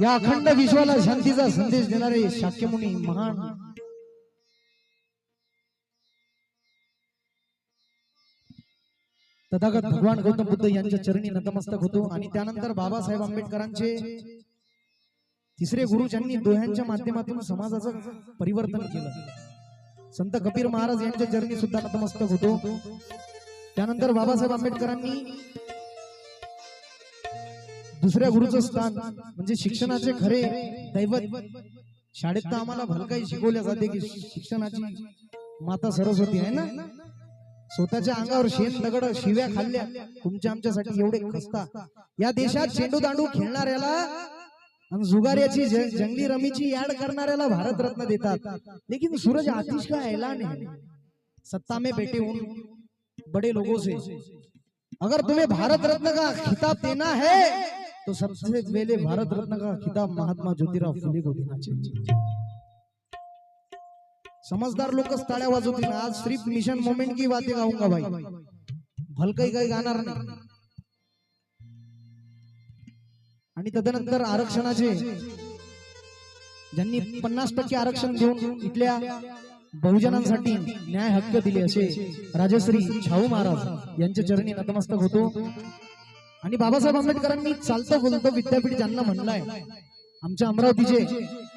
या अखंड विश्वाला शांतीचा संदेश देणारे शाक्यमुनी महान तथागत भगवान गौतम बुद्ध यांच्या चरणी नतमस्तक होतो। आणि त्यानंतर बाबासाहेब आंबेडकरांचे तिसरे गुरु ज्यांनी दोह्यांच्या माध्यमातून समाजाचं परिवर्तन केलं संत कबीर महाराज यांच्या चरणी सुद्धा नतमस्तक होतो। त्यानंतर बाबासाहेब आंबेडकरांनी दुसऱ्या गुरुचं स्थान म्हणजे शिक्षणाचे खरे दैवत शाळेत तर आम्हाला भलकाही शिकवल्या जाते की शिक्षणाची माता सरस्वती आहे ना। स्वतःच्या अंगावर शेण दगड शिव्या खाल्ल्या तुमच्या आमच्यासाठी एवढे खस्ता या देशात चेंडू दांडू खेळणाऱ्याला आणि जुगाऱ्याची जंगली रमीची याड करणाऱ्याला भारत रत्न देतात। लेकिन सूरज आतिश का ऐलान है सत्ता में बैठे उन बड़े लोगों से अगर तुम्हें भारत रत्न का खिताब देना है तो सबसे पहले भारत रत्न का खिताब महात्मा ज्योतिराव फुले को देना चाहिए। समझदार लोग ताळ्या वाजवतील। आज सिर्फ मिशन मोमेंट की बातें गाऊंगा भाई, भलकही काही गाणार नाही। आणि तदनंतर आरक्षणाचे ज्यांनी 50% आरक्षण देऊन इथल्या बहुजनांसाठी न्याय हक्क दिले असे राजश्री शाहू महाराज यांच्या चरणी नतमस्तक होतो। आणि बाबासाहेब आंबेडकरांनी चालतं बोलतं विद्यापीठ ज्यांना म्हणलंय आमच्या अमरावतीचे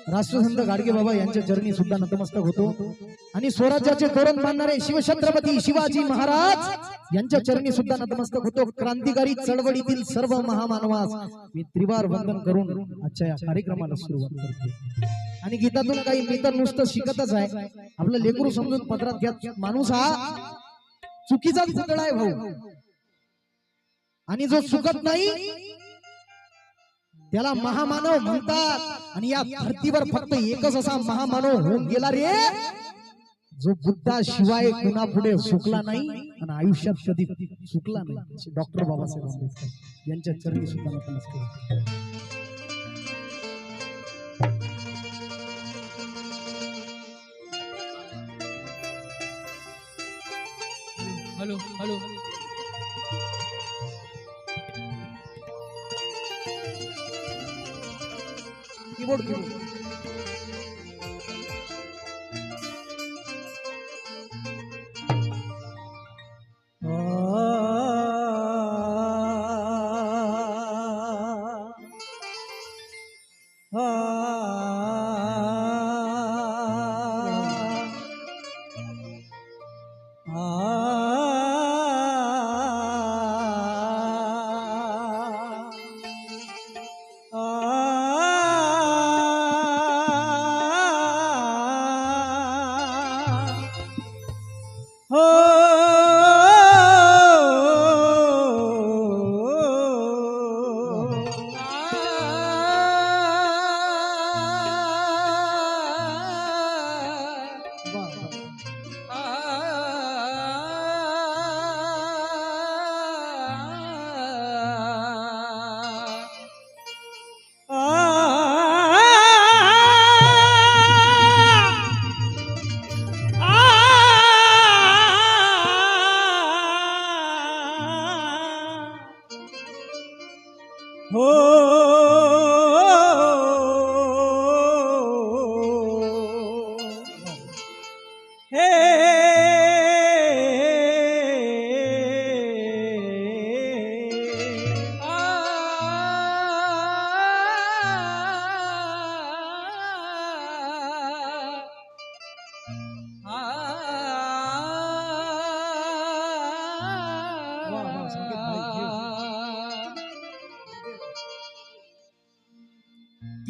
राष्ट्रसंत गाडगे बाबा यांच्या चरणी सुद्धा नतमस्तक होतो। आणि स्वराज्याचे तोरण बांधणारे शिवछत्रपती शिवाजी महाराज यांच्या चरणी सुद्धा नतमस्तक होतो। क्रांतिकारी चळवळीतील सर्व महामानवास मी त्रिवार वंदन करून आजच्या या कार्यक्रमाला सुरुवात करतो। आणि गीतातून काही मी तर नुसतं शिकतच आहे, आपलं लेकरू समजून पदरात घ्या। माणूस हा चुकीचाच पुतळा आहे भाऊ, आणि जो चुकत नाही त्याला महामानव म्हणतात। आणि या धर्तीवर फक्त एकच असा महामानव होऊन गेला रे जो बुद्धाशिवाय कुणा पुढे चुकला नाही आणि आयुष्यात कधी चुकला नाही। डॉक्टर बाबासाहेब आंबेडकर यांच्या चरणी सुद्धा नतमस्तक। हेलो हेलो कीबोर्ड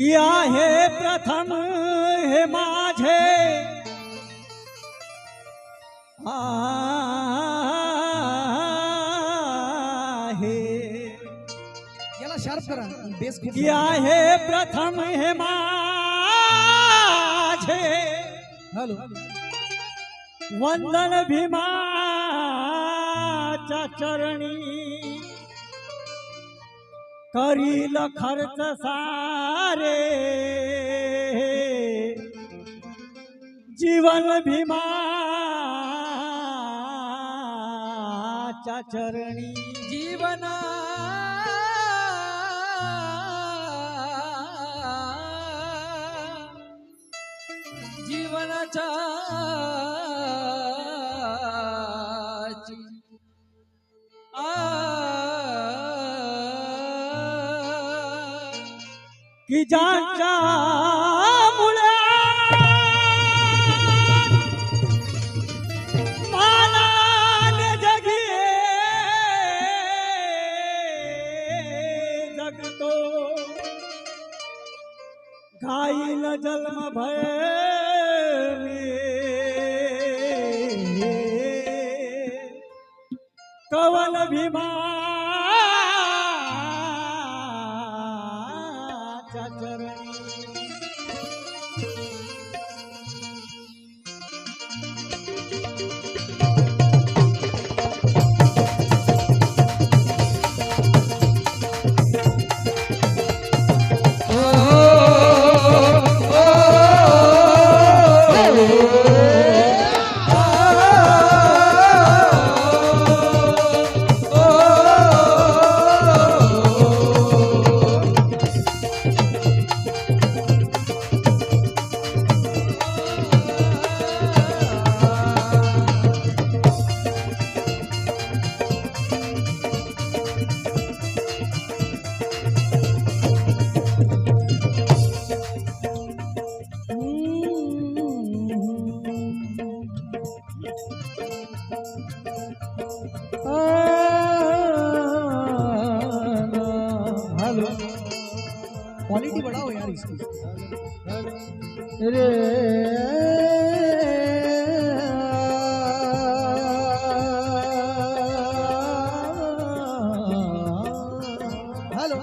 किया है प्रथम हे माझे आहे याला शार्प करा बेस किया है प्रथम हे माझे हॅलो वंदन भीमाच्या चरणी करील खर्च सारे जीवन भीमाच्या चरणी जीवना की ज्यांच्या मुळे मानाने जगी जगतो घाईल जन्म भय कवन भीमा चरणी हेलो क्वालिटी बढ़ाओ यार इसकी रे हेलो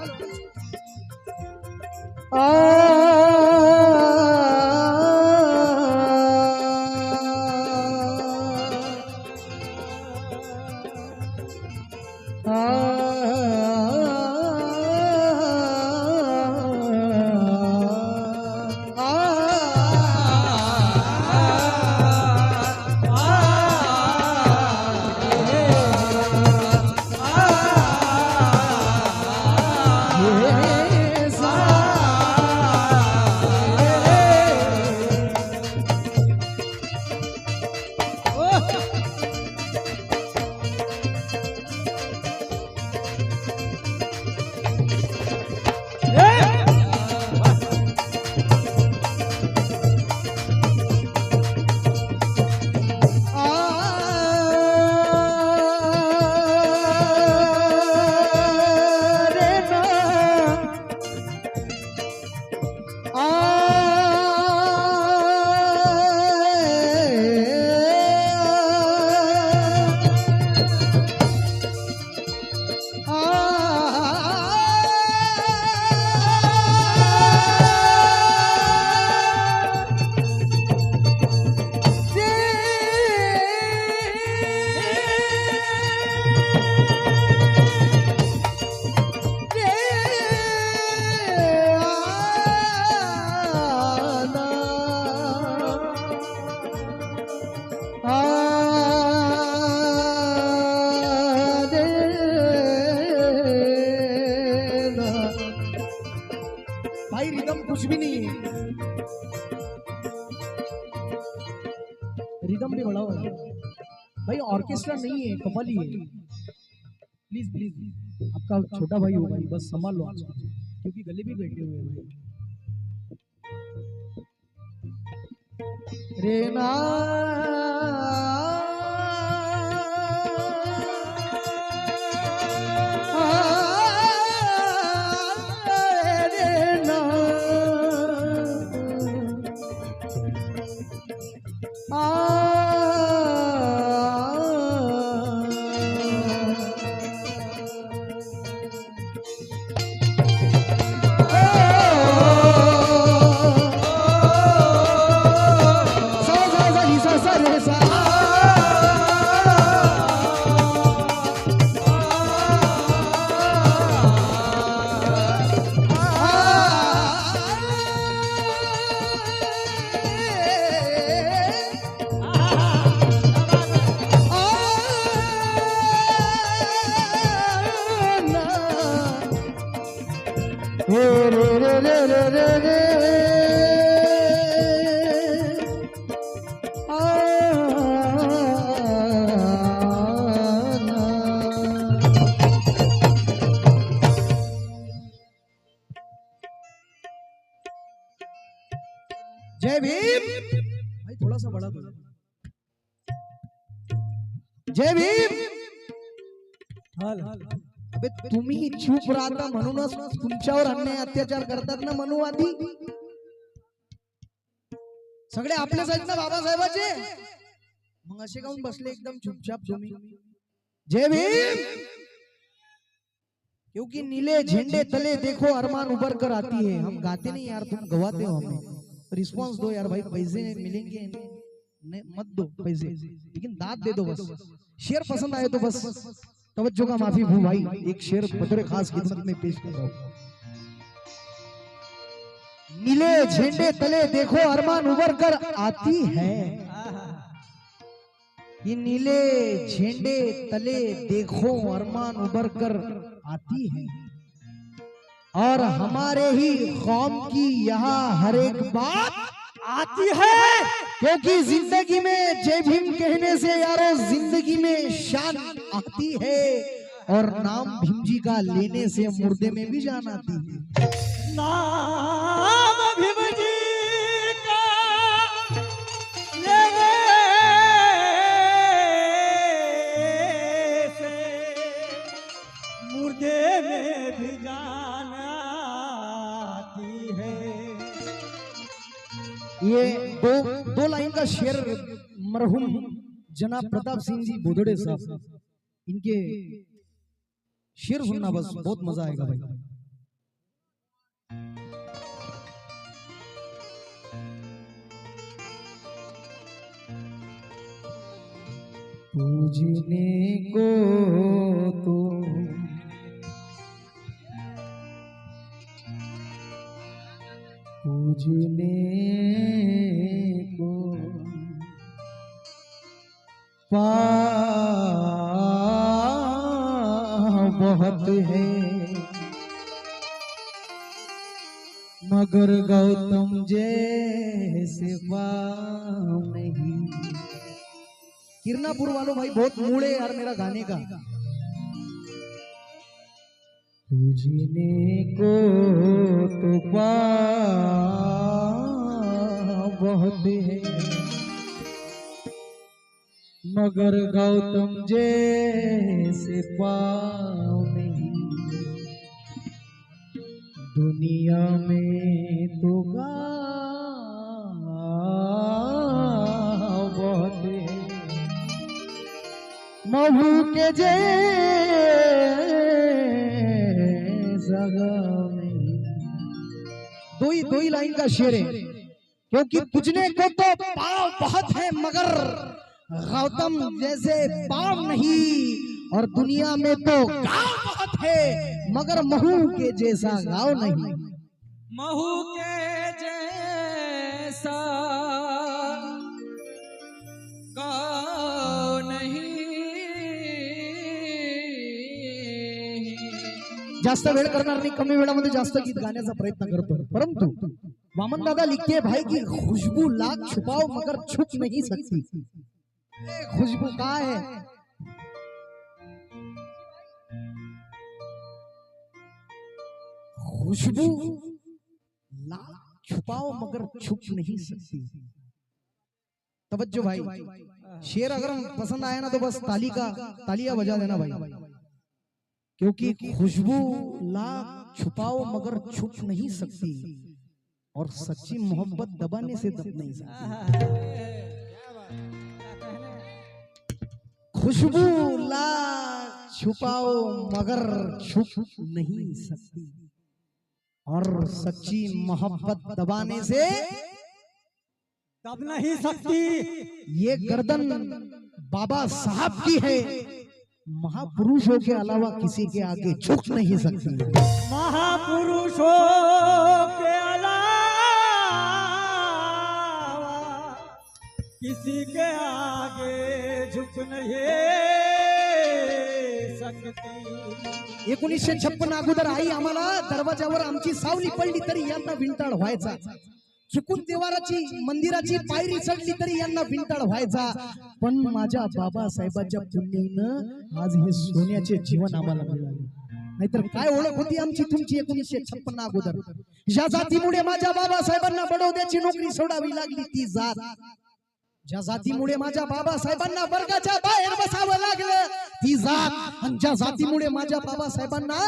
भाई रिदम कुछ भी नहीं है, रिदम भी बढ़ाओ भाई, ऑर्केस्ट्रा नहीं है, कव्वाली है। प्लीज प्लीज आपका छोटा भाई हो भाई, बस संभाल लो आज क्योंकि गले भी बैठे हुए हैं भाई। रे ना सर जय भीम भाई, थोड़ा सा बड़ा दो। जय भीम। हल अबे तुम्ही चूप राहता म्हणूनच तुमच्यावर अन्याय अत्याचार करतात ना मनुवादी सगळे आपलेच आहेत ना बाबासाहेबाचे, मग असे काऊन बसले एकदम चुपचाप तुम्ही? जय भीम। क्योंकि नीले झंडे तले देखो अरमान उभर कर आती है। हम गाते नहीं यार, तुम गवाते हो, हमें रिस्पांस दो यार भाई, पैसे मिलेंगे नहीं मत दो पैसे, लेकिन दाद दे दो बस। शेर पसंद आए तो बस तवज्जो का माफी हूँ भाई, एक शेर बतौर खास खिदमत में पेश कर रहा हूँ। नीले झंडे तले देखो अरमान उभर कर आती है। ये नीले झंडे तले देखो अरमान उभर कर आती है, और हमारे ही कौम की यहाँ हर एक बात आती है। क्योंकि जिंदगी में जय भीम कहने से यारो जिंदगी में शान आती है, और नाम भीम जी का लेने से मुर्दे में भी जान आती है। नाम भीम जी का लेने से मुर्दे में भी जान आती है। ये दो लाइन का शेर मरहूम जनाब प्रताप सिंह जी बोधड़े साहब, इनके शेर सुनना बस, बहुत मजा आएगा भाई। पूजने को तो पूजने को बहुत है, मगर गौतम जैसे पाँव नहीं। किरनापुर वालों भाई बहुत मूड है यार मेरा गाने का। पूजने को तो बहुत है, मगर गौतम जैसे पाँव नहीं। दुनिया में तो गाँव बहुत है, महू के जैसा गाँव नहीं। दो ही लाइन का शेर है। क्योंकि पूजने को तो पाँव बहुत है, मगर गौतम जैसे पाँव नहीं, और दुनिया में तो गाँव बहुत है, मगर महू के जैसा गाँव नहीं। महू के जैसा गाँव नहीं। जास्त वेळ करणार नाही, कमी वेळामध्ये जास्त गीत गाण्याचा प्रयत्न करतो, परंतु वामन दादा लिखते भाई की खुशबू लाख छुपाओ मगर छुप नहीं सकती। खुशबू का है? खुशबू लाख छुपाओ मगर छुप नहीं सकती। तवज्जो भाई, शेर अगर पसंद आया ना तो बस तालियां बजा देना भाई। क्योंकि खुशबू लाख छुपाओ मगर छुप नहीं सकती, और सच्ची मोहब्बत दबाने से दब नहीं सकती। खुशबू लाख छुपाओ मगर छुप नहीं सकती, और सच्ची मोहब्बत दबाने से दब नहीं सकती। ये गर्दन बाबा साहब की है, महापुरुषों के अलावा किसी के आगे झुक नहीं सकती। महापुरुषों के अलावा किसी के आगे झुक नहीं सकती। 1956 अगोदर आई आम्हाला दरवाजावर आमची सावली पडली तरी यांना विंटाळ व्हायचा, चुकून देवाराची मंदिराची पायरी चढली तरी यांना विंटाळ व्हायचा, पण माझ्या बाबासाहेबांच्या पुण्याईनं आज हे सोन्याचे जीवन आम्हाला मिळाले। नाहीतर काय ओळख होती आमची तुमची 1956 अगोदर. ज्या जातीमुळे माझ्या बाबासाहेबांना बडोद्याची नोकरी सोडावी लागली ती जात, ज्या जातीमुळे माझ्या बाबासाहेबांना वर्गाच्या बाहेर बसावं लागलं ती जात, आणि ज्या जातीमुळे माझ्या बाबासाहेबांना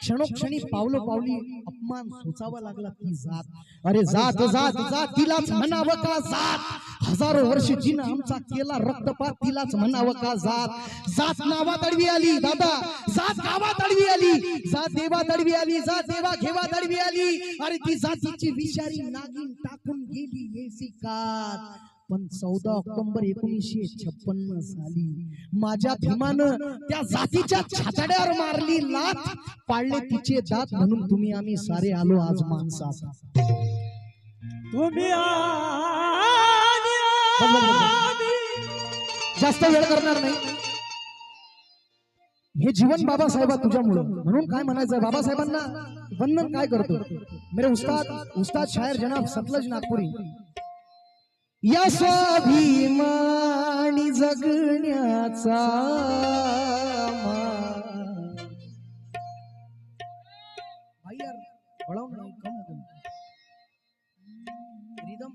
क्षणोक्षणी पावली अपमान सोसावा लागला ती जात. अरे जात जात जात तिलाच म्हणावं का जात? हजारो वर्ष जिनं आमचा केला रक्तपात तिलाच म्हणावं का जात? जात नावात अडवी आली दादा, जात गावात अडवी आली, जात देवात अडवी आली, जात देवा घेवात अडवी आली. अरे ती जातीची विषारी नागिन टाकून गेली एसिकात. पण 14 ऑक्टोबर 1956 साली माझ्या भीमानं त्या जातीच्या छातड्यावर मारली लाथ, पाळले तिचे दात, म्हणून तुम्ही आम्ही सारे आलो आज माणसात. तुम्ही जास्त वेळ करणार नाही. हे जीवन बाबासाहेबा तुझ्यामुळं, म्हणून काय म्हणायचं बाबासाहेबांना वंदन काय करतो. मेरे उस्ताद शायर जनाब सतलज नागपुरी. या स्वाभिमानी जगण्याचा भाई यार बढ़ाओ ना, कम हो गया रिदम,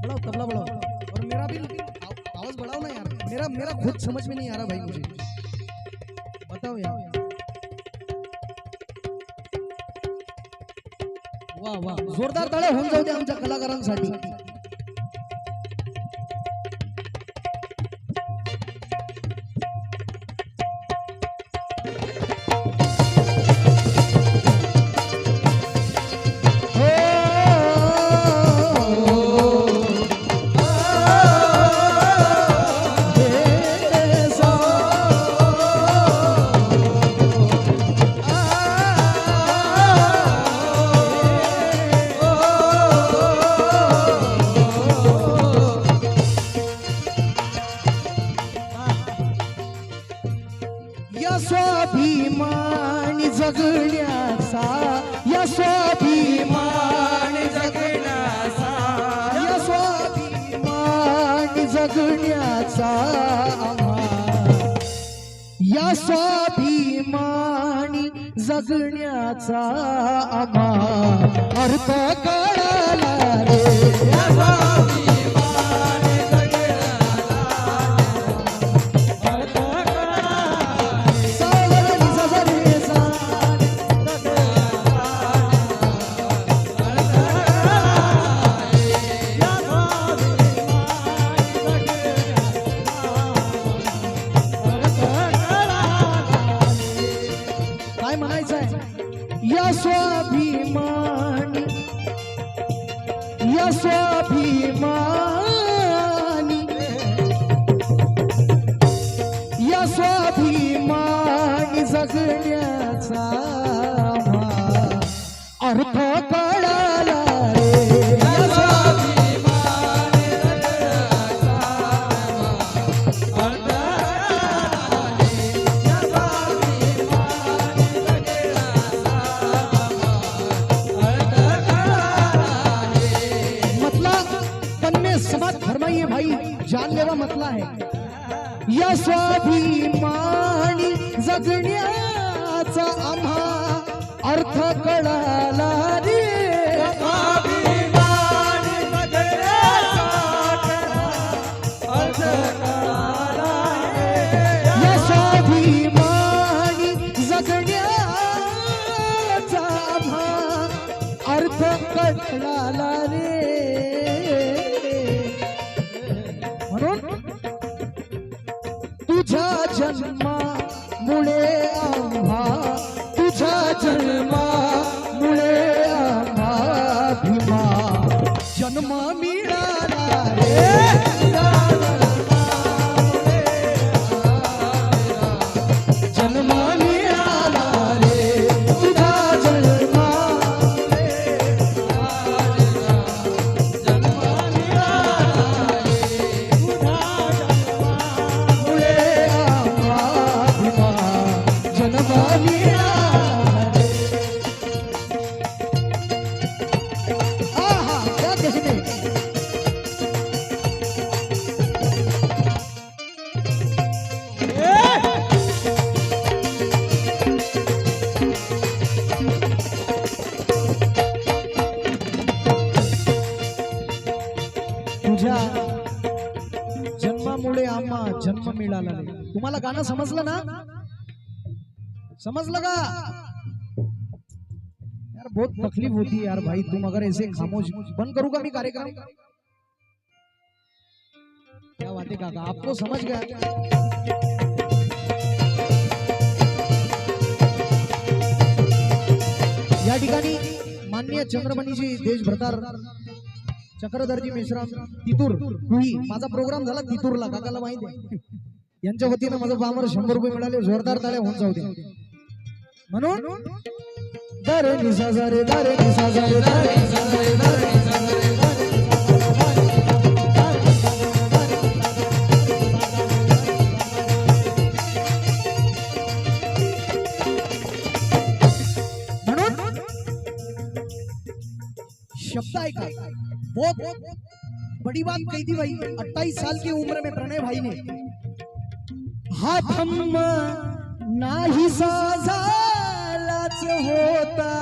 बढ़ाओ तबला बढ़ाओ, और मेरा भी आवाज बढ़ाओ ना यार, मेरा खुद समझ में नहीं आ रहा भाई, मुझे बताओ यार. वाह वाह, जोरदार टाळ्या होऊन जाऊ दे आमच्या कलाकारांसाठी. या स्वाभिमानी जगण्याचा, या स्वाभिमानी जगण्याचा, या स्वाभिमानी जगण्याचा या स्वाभिमानी जगण्याचा आम्हा अर्थ कळाला रे. या स्वाभिमानी या स्वाभिमानी, या स्वाभिमानी, या स्वाभिमानी जगण्याचा अर्थ कळाला रे. या स्वाभिमानी जगण्याचा अर्थ समाज फरमाइए भाई, जानलेवा मतला है. या स्वाभिमानी जगण्याचा आम्हा अर्थ कळाला रे. स्वाभिमानी जगण्याचा अर्थ कळाला रे. या स्वाभिमानी जगण्याचा आम्हा अर्थ कळाला रे. तुझ्या जन्मामुळे आम्हा, तुझ्या जन्मामुळे आम्हा भीमा जन्म मिळाला रे. जन्म मिळाला रे. तुझ्या जन्मामुळे जन्म मिळाला रे. तुम्हाला गाणं समजलं ना? समझ लगा यार, बहुत तकलीफ होती है यार भाई, तुम अगर ऐसे खामोश, बंद करूंगा मैं कार्यक्रम। क्या बात है काका, आपको समझ गया? या ठिकाणी माननीय चंद्रमणीजी देशभ्रतार चक्रधरजी मेश्राम तितूर कुही, माझा प्रोग्राम झाला तितूरला, काकाला माहिती आहे। यांच्या वतीनं माझं बामर 100 रुपये मिळाले, जोरदार टाळ्या होऊन जाऊ दे म्हणून। दारे निसा जारे दारे निसा जारे दारे निसा जारे दारे निसा जारे म्हणून शब्द ऐका, बहुत बड़ी बात कही थी भाई। 28 साल की उम्र में प्रणय भाई ने हाथ हम नाही साजालाच होता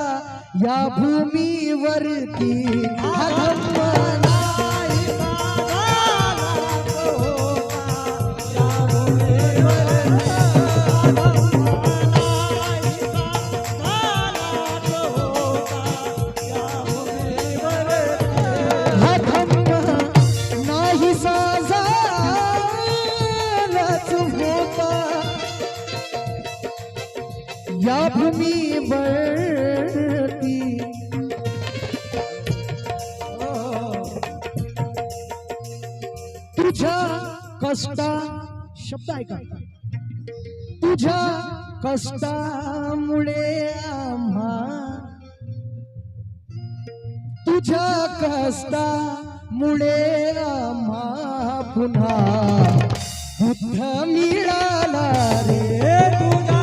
या भूमीवरती, हात हम नाही साजालाच होता या भूमीवरती, हात हम नाही साजालाच होता या भूमीवरती। तुझ्या कष्टा, शब्द ऐका, तुझ्या कष्टामुळे आम्हा, तुझ्या कष्टामुळे आम्हा पुन्हा बुद्ध मिळाला रे, तुझ्या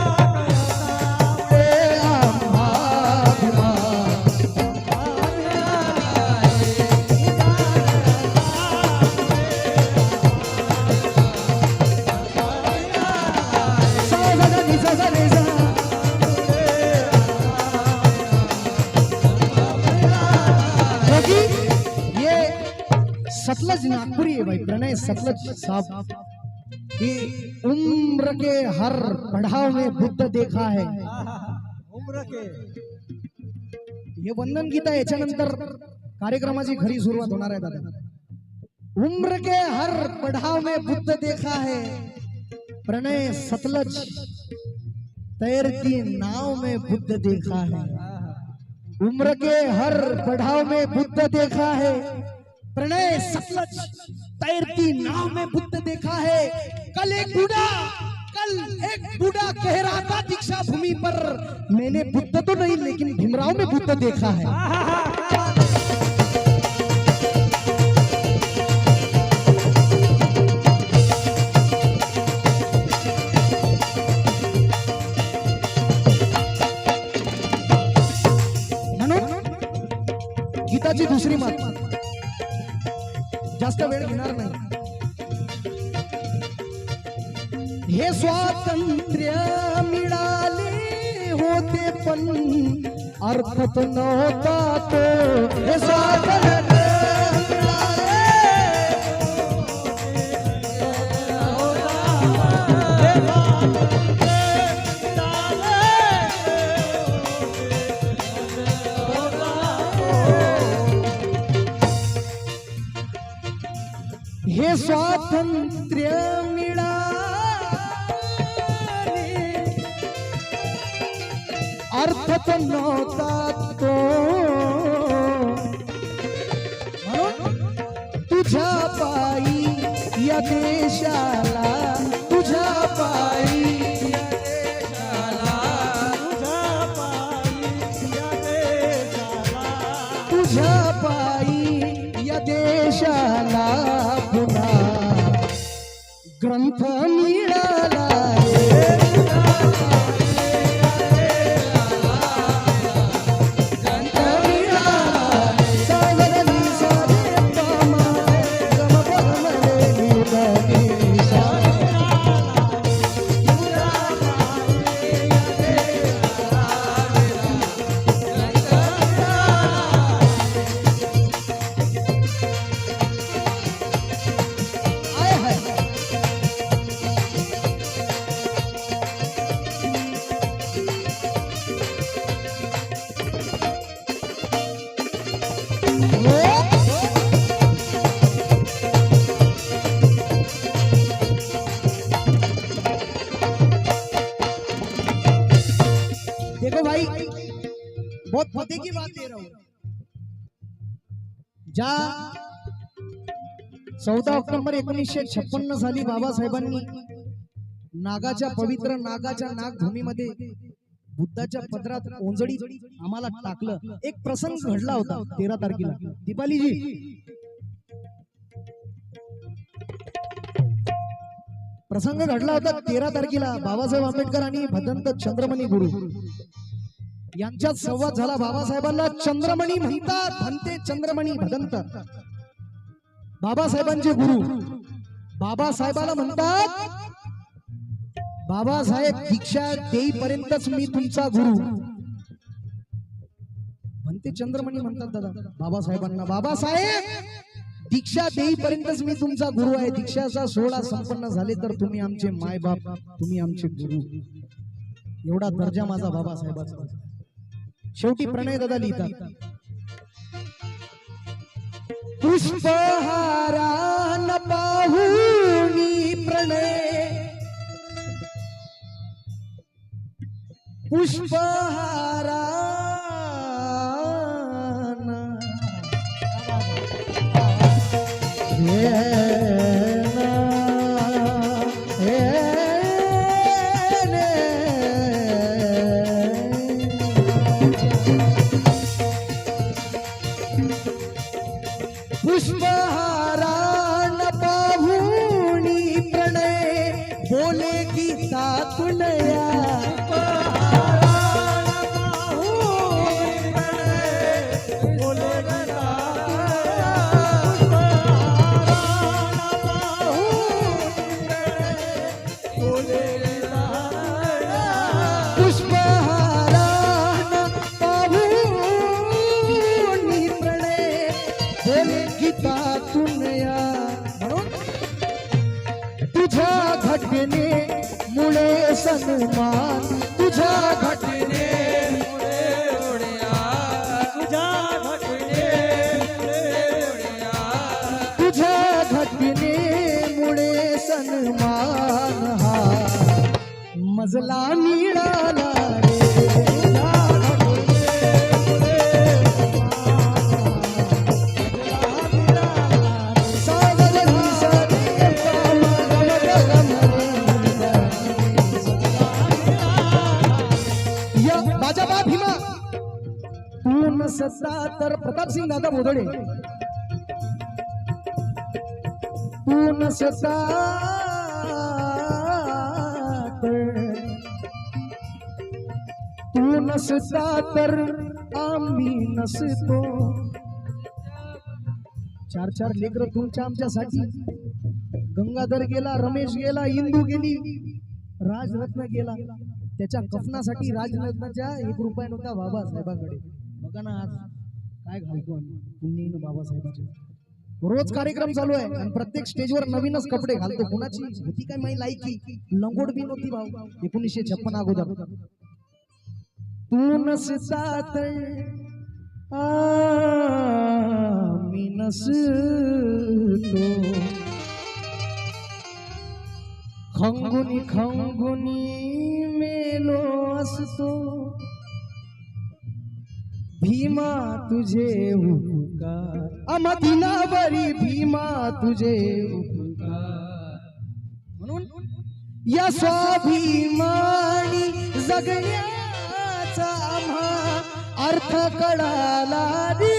सतलज नागपुरी है भाई, प्रणय सतलज साहब की उम्र के हर पड़ाव में बुद्ध देखा है। उम्र के हे वंदन गीता याच्यानंतर कार्यक्रमाची खरी सुरुवात होणार आहे दादा। उम्र के हर पड़ाव में बुद्ध देखा है, प्रणय सतलज तैरती नाव में बुद्ध देखा है। उम्र के हर पड़ाव में बुद्ध देखा है, प्रणय सतलज तैरती नाव में बुद्ध देखा है। कल एक बूढ़ा कह रहा था दीक्षा भूमि पर, मैंने बुद्ध तो नहीं लेकिन भीमराव में बुद्ध देखा है। म्हणून गीताची दुसरी मात, जास्त वेळ घेणार नाही। हे स्वातंत्र्य मिळाले होते पण अर्थात नव्हता तो, हे स्वातंत्र्य हे स्वातंत्र्य मिळाले अर्थात नव्हता तो, तुझ्या पायी या देशाला, तुझ्या पायी या देशाला, तुझ्या पायी या देशाला पुन्हा ग्रंथ मिळाला रे, ग्रंथ मिळाला। सागरनी साधे पामा गम पगमले निरनी पते की बात दे रहा हूं. ज्या 14 ऑक्टोबर 1956 साली बाबासाहेबांनी नागाच्या पवित्र नागाच्या नागभूमीमध्ये बुद्धाच्या पदरात ओंजळी आम्हाला टाकलं. एक प्रसंग घडला होता 13 तारखेला. दीपालीजी, प्रसंग घडला होता 13 तारखेला. बाबासाहेब आंबेडकर आणि भदंत चंद्रमणी गुरु यांच्यात संवाद झाला. बाबासाहेबांना चंद्रमणी म्हणतात, म्हणते चंद्रमणी भदंत. बाबासाहेबांचे गुरु बाबासाहेबाला म्हणतात, बाबासाहेब दीक्षा देईपर्यंतच मी तुमचा गुरु. म्हणते चंद्रमणी म्हणतात दादा बाबासाहेबांना, बाबासाहेब दीक्षा देईपर्यंतच मी तुमचा गुरु आहे. दीक्षाचा सोहळा संपन्न झाले तर तुम्ही आमचे मायबाप, तुम्ही आमचे गुरु. एवढा दर्जा माझा बाबासाहेबाचा. शेवटी प्रणय दादा लिहितात, पुष्पहारा न पाहुनी प्रणय, पुष्पहारा पुष्पहारा न पाहुनी प्रणय, बोले गीता तुनया. तुझ्या घटने मुळे सन्मान, तुझ्या घटने तुझ्या घटने मुळे सन्मान हा मजला मिळाला रे. सत्ता तर प्रताप सिंग दादा बोधडे, तू नसता तू नसता तर आम्ही नसतो. 4 लेकर तुमच्या आमच्यासाठी. गंगाधर गेला, रमेश गेला, इंदू गेली, राजरत्न गेला. त्याच्या कफनासाठी राजरत्नाच्या 1 रुपया नव्हता बाबासाहेबांकडे. बघा ना आज काय घालतो आम्ही पुण्यीन बाबासाहेबांचे. रोज कार्यक्रम चालू आहे आणि प्रत्येक स्टेजवर नवीनच कपडे घालतो. कुणाची होती काय माही लायकी, लंगोट बी नव्हती भाऊ 1956 अगोदर. तू नसता तर आम्ही नसतो, खंगुनी खंगुनी मेलो असतो. भीमा तुझे उपकार अमदिनावरी, भीमा तुझे उपकार. म्हणून या स्वाभिमानी जगण्याचा आम्हा अर्थ कळाला रे.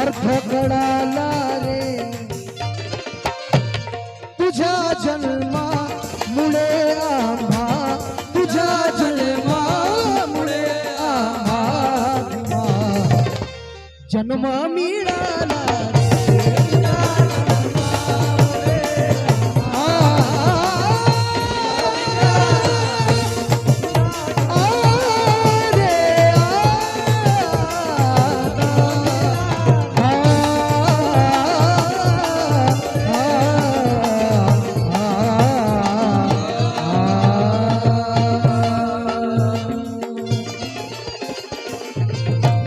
अर्थ कळाला रे. तुझ्या जन्मामुळे आम्हा, तुझ्या जन्मामुळे आम्हा जन्म